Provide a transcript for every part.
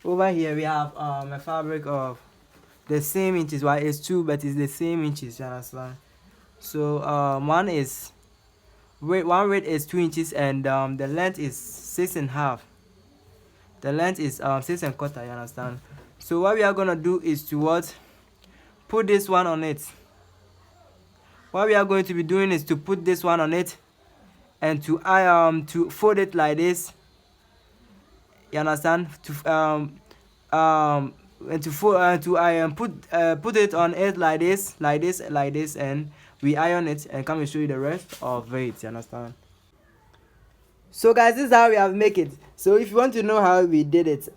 over here we have a fabric of the same inches. Why it's 2 but it's the same inches, you understand? So one weight is 2 inches, and the length is 6.5. The length is 6.25, you understand? So what we are gonna do is to what, put this one on it. What we are going to be doing is to put this one on it, and to fold it like this, you understand? And to fold put it on it like this, and we iron it and come and show you the rest of it, you understand? So guys, this is how we have make it. So if you want to know how we did it,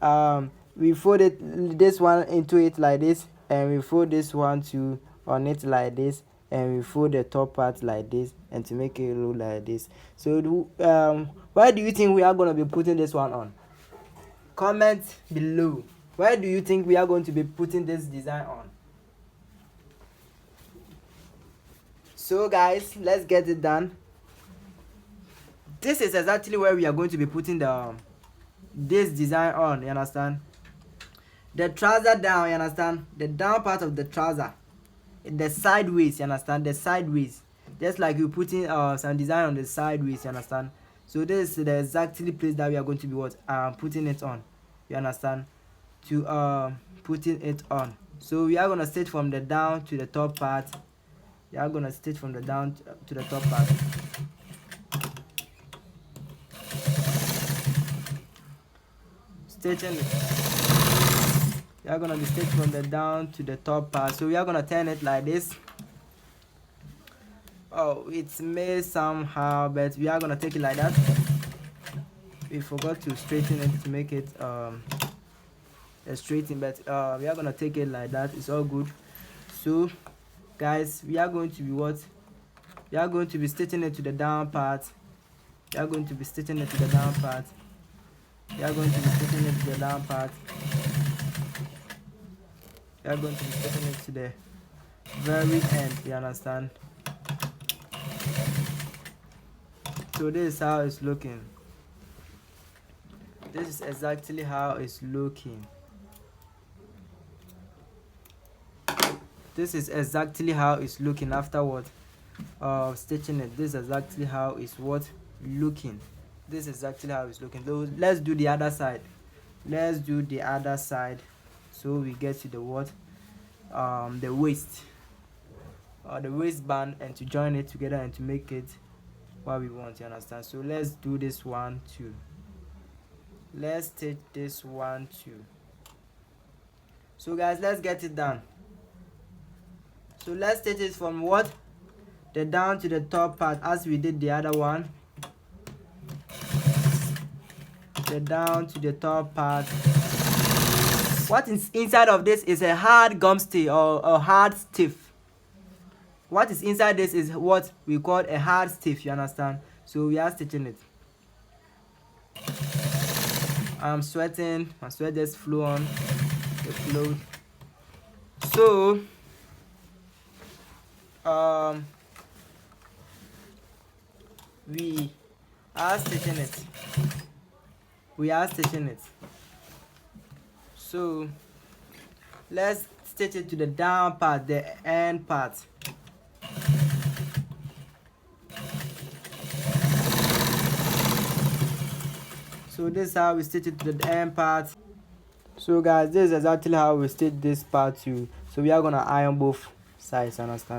we folded this one into it like this, and we fold this one to on it like this, and we fold the top part like this, and to make it look like this. So where do you think we are going to be putting this one on? Comment below. Where do you think we are going to be putting this design on? So guys, let's get it done. This is exactly where we are going to be putting this design on, you understand? The trouser down, you understand? The down part of the trouser, the sideways, you understand? The sideways, just like you putting some design on the sideways, you understand? So this is the exactly place that we are going to be putting it on, you understand? To putting it on. So we are gonna stitch from the down to the top part. We are gonna stitch from the down to the top part. Stitching it. We are gonna be stitching from the down to the top part. So we are gonna turn it like this. Oh, it's made somehow, but we are gonna take it like that. We forgot to straighten it to make it straighten, but we are gonna take it like that. It's all good. So guys, we are going to be we are going to be stitching it to the down part. We are going to be stitching it to the down part. We are going to be stitching it to the down part. We are going to be stitching it to the very end, you understand? So this is how it's looking. This is exactly how it's looking. This is exactly how it's looking afterward stitching it. This is exactly how it's looking. This is exactly how it's looking. So let's do the other side. Let's do the other side, so we get to the the waist or the waistband, and to join it together and to make it what we want, you understand? So let's do this one too. Let's stitch this one too. So guys, let's get it done. So let's stitch it from the down to the top part, as we did the other one. The down to the top part. What is inside of this is a hard gum stitch or a hard stiff. What is inside this is what we call a hard stiff, you understand? So we are stitching it. I'm sweating, my sweat just flew on the float. So we are stitching it. We are stitching it. So let's stitch it to the down part, the end part. So this is how we stitch it to the end part. So guys, this is exactly how we stitch this part too. So we are gonna iron both sides, understand?